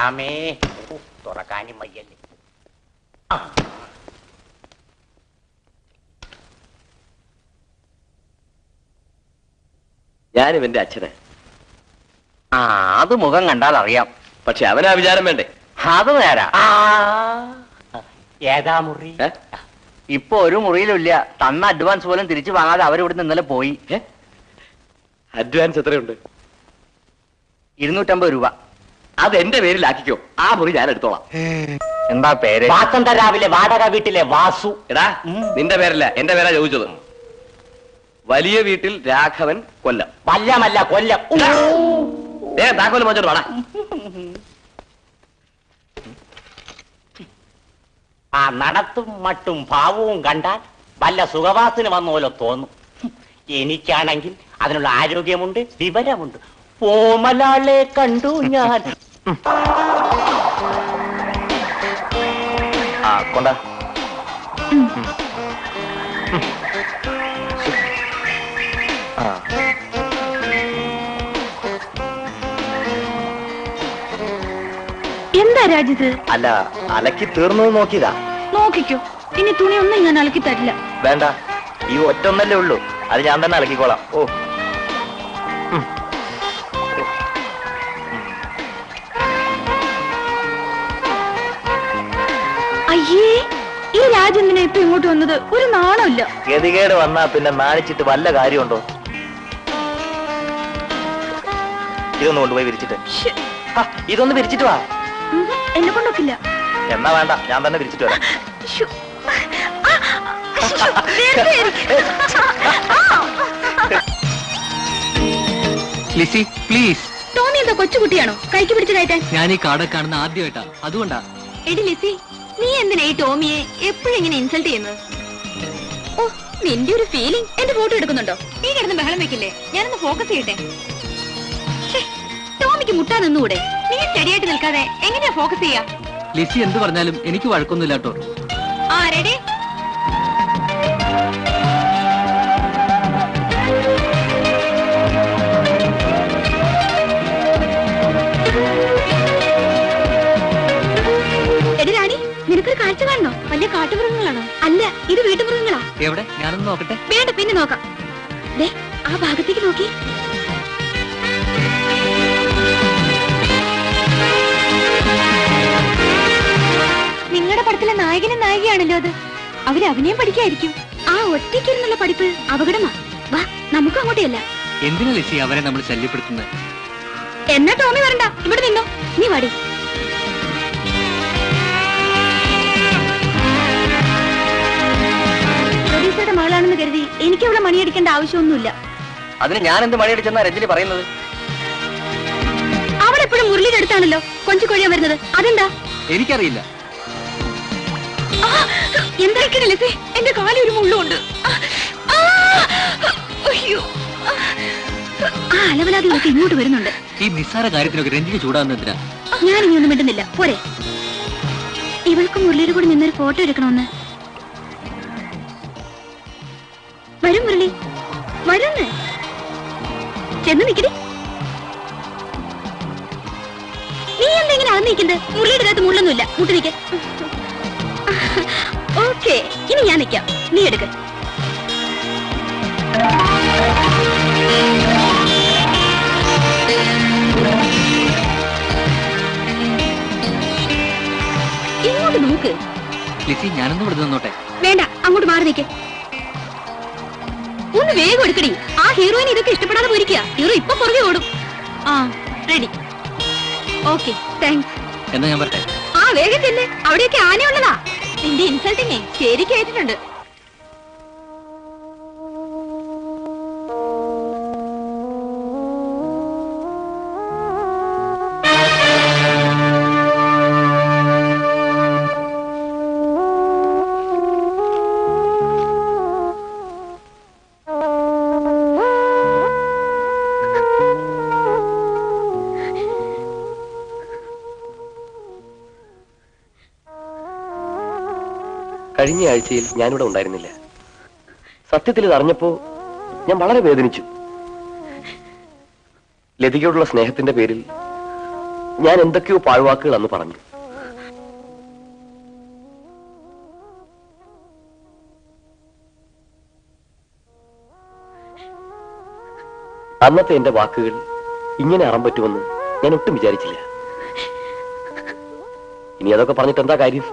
വരാമേ. തുറക്കാനും വയ്യല്ലേ. ഞാനും എന്റെ അച്ഛനെ. അത് മുഖം കണ്ടാൽ അറിയാം. പക്ഷെ അവനാ വിചാരം വേണ്ടേ? അത് നേരാ. ഏതാ മുറി? ഇപ്പൊ ഒരു മുറിയിലുമില്ല. തന്ന അഡ്വാൻസ് പോലും തിരിച്ചു വാങ്ങാതെ അവരിവിടുന്ന് ഇന്നലെ പോയി. അഡ്വാൻസ് എത്രയുണ്ട്? 250 രൂപ. അത് എന്റെ പേരിലാക്കിക്കോ. ആ മുറി ഞാൻ എടുത്തോളാം. എന്താ പേര്? വാസന്ത രാവിലെ വാടക വീട്ടിലെ വാസു. എടാ, നിന്റെ പേരല്ല, എന്റെ പേരാ ചോദിച്ചത്. വലിയ വീട്ടിൽ രാഘവൻ, കൊല്ലം. വല്ലമല്ല, കൊല്ലം. താക്കോല് മോച്ചോട്ട് വാടാ. ആ നടത്തും മട്ടും ഭാവവും കണ്ടാൽ വല്ല സുഖവാസിന് വന്ന പോലെ തോന്നും. എനിക്കാണെങ്കിൽ അതിനുള്ള ആരോഗ്യമുണ്ട്, വിവരമുണ്ട്. ഓമലാളെ കണ്ടു ഞാൻ. കൊണ്ടാ. എന്താ രാജിത്? അല്ല, അലക്കി തീർന്നു നോക്കിയതാ. നോക്കിക്കോ, ഇനി തുണിയൊന്നും ഞാൻ അലക്കി തരില്ല. വേണ്ട, ഈ ഒറ്റൊന്നല്ലേ ഉള്ളൂ, അത് ഞാൻ തന്നെ അലക്കിക്കോളാം. ഓ, അയ്യേ, ഈ രാജെന്തിനാ ഇപ്പൊ ഇങ്ങോട്ട് വന്നത്? ഒരു നാണമില്ല. ഗതികേട് വന്നാ പിന്നെ നാണിച്ചിട്ട് വല്ല കാര്യമുണ്ടോ? ഇതൊന്ന് കൊണ്ടുപോയി വിരിച്ചിട്ട്. ഇതൊന്ന് വിരിച്ചിട്ട് വാ. എന്നെ കൊണ്ടൊക്കില്ല. എന്നാ വേണ്ട, ഞാൻ തന്നെ വിരിച്ചിട്ട് വരാം. ലിസി, പ്ലീസ്. ടോമി എന്താ കൊച്ചുകുട്ടിയാണോ കൈക്ക് പിടിച്ച് കയറ്റാൻ? ഞാൻ ഈ കാർഡ് കാണുന്ന ആദ്യമായിട്ടാ, അതുകൊണ്ടാ. എടി ലിസി, നീ എന്തിനാ ഈ ടോമിയെ എപ്പോഴും ഇങ്ങനെ ഇൻസൾട്ട് ചെയ്യുന്നത്? ഓ, നിന്റെ ഒരു ഫീലിംഗ്. എന്റെ ഫോട്ടോ എടുക്കുന്നുണ്ടോ? നീ കിടന്ന് ബഹളം വെക്കില്ലേ? ഞാനൊന്ന് ഫോക്കസ് ചെയ്യട്ടെ. ടോമിക്ക് മുട്ടാൻ നിന്നുകൂടെ? നീ സ്റ്റഡിയായിട്ട് നിൽക്കാതെ എങ്ങനെയാ ഫോക്കസ് ചെയ്യാ? ലിസി എന്ത് പറഞ്ഞാലും എനിക്ക് വഴക്കൊന്നുമില്ല കേട്ടോ. ആ, റെഡി? എടി റാണി, നിനക്കൊരു കാഴ്ച കാണണോ? വലിയ കാട്ടുമൃഗങ്ങളാണോ? അല്ല, ഇത് വീട്ടുമൃഗങ്ങളാ. എവിടെ? ഞാനൊന്ന് നോക്കട്ടെ. വേണ്ട, പിന്നെ നോക്കാം. ദേ, ആ ഭാഗത്തേക്ക് നോക്കി. നിങ്ങളുടെ പടത്തിലെ നായകനും നായികയാണല്ലോ അത്. അവര് അഭിനയം പഠിക്കായിരിക്കും. ആ ഒറ്റയ്ക്കിരുന്നുള്ള പഠിപ്പ് അപകടമാ. വാ, നമുക്ക് അങ്ങോട്ടല്ല. എന്തിനാ ലിസി അവരെ നമ്മൾ ശല്യപ്പെടുത്തുന്നത്? എന്നാ ടോമി വരണ്ട, ഇവിടെ നിന്നോ. നീ വാടി. പ്രൊഡ്യൂസറുടെ മകളാണെന്ന് കരുതി എനിക്ക് അവളെ മണിയടിക്കേണ്ട ആവശ്യമൊന്നുമില്ല. അതിന് ഞാൻ എന്ത് മണിയടിച്ചെന്നാ രഞ്ജിനി പറയുന്നത്? അവളെപ്പോഴും മുരളിയുടെ അടുത്താണല്ലോ കൊഞ്ചു കൊഴിയാൻ വരുന്നത്. അതെന്താ? എനിക്കറിയില്ല. എന്തായിരിക്കണ ലിസി, എന്റെ കാലിൽ ഒരു മുള്ളുണ്ട്. ആ അലവലാതി ഒക്കെ ഇങ്ങോട്ട് വരുന്നുണ്ട്. ഈ നിസ്സാര കാര്യത്തിനൊക്കെ രഞ്ജിനി ചൂടാവുന്നതിനാ. ഞാനിനി ഒന്നും മിണ്ടുന്നില്ല, പോരെ. ഇവൾക്ക് മുരളിയുടെ കൂടെ നിന്നൊരു ഫോട്ടോ എടുക്കണമെന്ന്. വരും മുരളി, വരുന്ന്. ചെന്ന് നിക്കടി. നീ എന്തെങ്കിലും അത് നിൽക്കുന്നത്? മുരളിയുടെ അകത്ത് മുള്ളൊന്നുമില്ല. മുട്ടി നിൽക്കേ. ഓക്കെ, ഇനി ഞാൻ നിൽക്കാം. നീ എടുക്ക. ഇങ്ങോട്ട് നോക്ക്. ലിസി, ഞാനൊന്നും ഇവിടെ നിന്നോട്ടെ. വേണ്ട, അങ്ങോട്ട് മാറി നിൽക്കേ. ഒന്ന് വേഗം എടുക്കടി. ആ ഹീറോയിന് ഇതൊക്കെ ഇഷ്ടപ്പെടാതെ പോയിരിക്കുക. ഹീറോ ഇപ്പൊ പുറകെ ഓടും. ആ, റെഡി. Okay, thanks. എന്നാ ഞാൻ പറട്ടെ. ആ, വേഗം ചെല്ല്. അവിടെയൊക്കെ ആനയുള്ളതാ. നിന്റെ ഇൻസൾട്ടിങ്ങേ ശരിക്കായിട്ടുണ്ട്. കഴിഞ്ഞ ആഴ്ചയിൽ ഞാനിവിടെ ഉണ്ടായിരുന്നില്ല. സത്യത്തിൽ ഇത് അറിഞ്ഞപ്പോ ഞാൻ വളരെ വേദനിച്ചു. ലതികയോടുള്ള സ്നേഹത്തിന്റെ പേരിൽ ഞാൻ എന്തൊക്കെയോ പാഴ്വാക്കുകൾ അന്ന് പറഞ്ഞു. അന്നത്തെ എന്റെ വാക്കുകൾ ഇങ്ങനെ അറം പറ്റുമെന്ന് ഞാൻ ഒട്ടും വിചാരിച്ചില്ല. ഇനി അതൊക്കെ പറഞ്ഞിട്ട് എന്താ കാര്യം?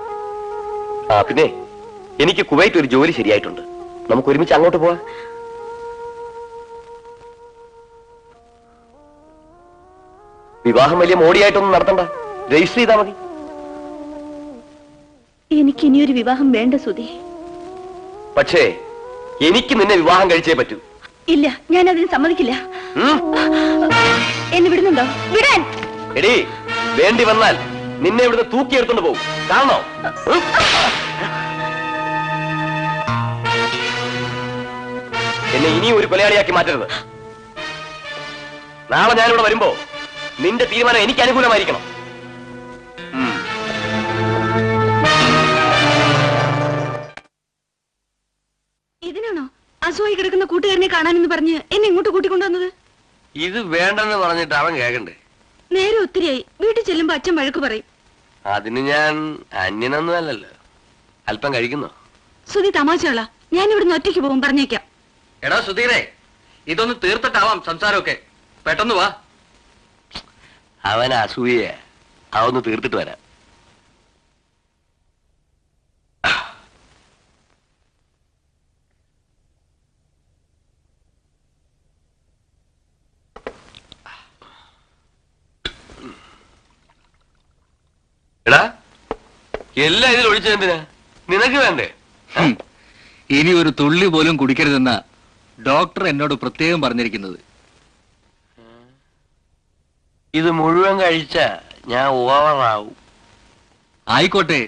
പിന്നെ എനിക്ക് കുവൈറ്റ് ഒരു ജോലി ശരിയായിട്ടുണ്ട്. നമുക്ക് ഒരുമിച്ച് അങ്ങോട്ട് പോവാം. വിവാഹം വലിയ മോടിയായിട്ടൊന്നും നടത്തണ്ട, രജിസ്റ്റർ ചെയ്താൽ മതി. എനിക്ക് ഇനിയൊരു വിവാഹം വേണ്ട സുധി. പക്ഷേ എനിക്ക് നിന്നെ വിവാഹം കഴിച്ചേ പറ്റൂ. ഇല്ല, ഞാൻ അതിന് സമ്മതിക്കില്ല. എന്നെ വിടുന്നുണ്ടോ? വിടാൻ. എടീ, വേണ്ടി വന്നാൽ നിന്നെ ഇവിടുന്ന് തൂക്കിയെടുത്തോണ്ട് പോകും. കാണണോ? എന്നെ ഇനിയും ഒരു കൊലയാളിയാക്കി മാറ്റരുത്. നാളെ ഞാനിവിടെ വരുമ്പോ നിന്റെ തീരുമാനം എനിക്ക് അനുകൂലമായിരിക്കണം. ഇതിനാണോ അസുഖമായി കിടക്കുന്ന കൂട്ടുകാരനെ കാണാനെന്ന് പറഞ്ഞ് എന്നെ ഇങ്ങോട്ട് കൂട്ടിക്കൊണ്ടുവന്നത്? ഇത് വേണ്ടെന്ന് പറഞ്ഞിട്ട് അവൻ കേൾക്കണ്ടേ? നേരെ ഒത്തിരിയായി. വീട്ടിൽ ചെല്ലുമ്പോ അച്ഛൻ വഴക്ക് പറയും. അതിന് ഞാൻ അന്യനൊന്നും അല്ലല്ലോ. അല്പം കഴിക്കുന്നോ? സുധി തമാശകളാ. ഞാൻ ഇവിടുന്ന് ഒറ്റയ്ക്ക് പോകും, പറഞ്ഞേക്കാം. എടാ സുധീരെ, ഇതൊന്ന് തീർത്തിട്ടാവാം സംസാരമൊക്കെ. പെട്ടെന്ന് വാ. അവൻ അസൂയ. അതൊന്ന് തീർത്തിട്ട് വരാം. എടാ, എല്ലാം ഇതിൽ ഒഴിച്ചെന്തിനാ? നിനക്ക് വേണ്ടേ? ഇനി ഒരു തുള്ളി പോലും കുടിക്കരുതെന്ന ഡോക്ടർ എന്നോട് പ്രത്യേകം പറഞ്ഞിരിക്കുന്നത്. ഇത് മുഴുവൻ കഴിച്ച ഞാൻ ഓവറാവും. ആയിക്കോട്ടെ,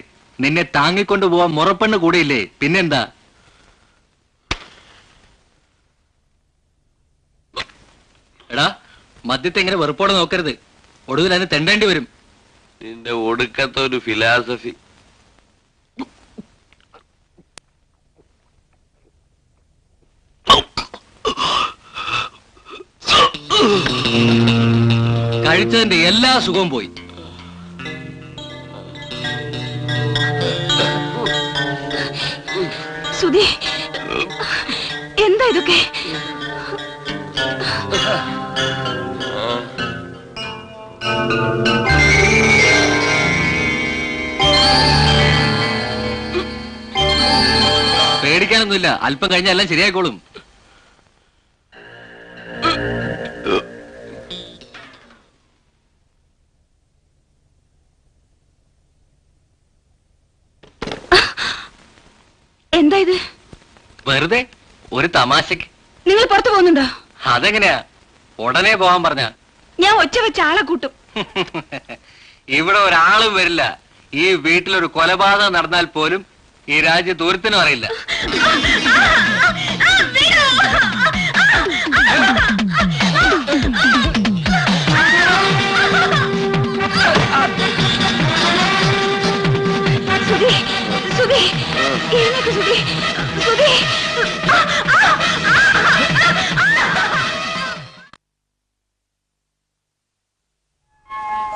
നിന്നെ താങ്ങിക്കൊണ്ട് പോവാൻ മുറപ്പെണ്ണ് കൂടെയില്ലേ, പിന്നെന്താ? എടാ, മദ്യത്തെ ഇങ്ങനെ വെറുപ്പോടെ നോക്കരുത്. ഒടുവിൽ അതിന് തെണ്ടേണ്ടി വരും. നിന്റെ ഒടുക്കത്തെ ഒരു ഫിലോസഫി. കഴിച്ചതിന്റെ എല്ലാ സുഖവും പോയി. സുധി, എന്താ ഇതൊക്കെ? പേടിക്കാനൊന്നുമില്ല, അല്പം കഴിഞ്ഞാൽ എല്ലാം ശരിയായിക്കോളും. എന്താ ഇത്? വെറുതെ ഒരു തമാശക്ക്. നിങ്ങൾ പുറത്തു പോകുന്നുണ്ടോ? അതെങ്ങനെയാ? ഉടനെ പോവാൻ പറഞ്ഞ ഞാൻ ഒച്ച വെച്ച ആളെ കൂട്ടും. ഇവിടെ ഒരാളും വരില്ല. ഈ വീട്ടിലൊരു കൊലപാതകം നടന്നാൽ പോലും ഈ രാജ്യത്ത് ഒരുത്തിനും അറിയില്ല. സുധി, സുധി, എഴുന്നേക്ക് സുധി, സുധി.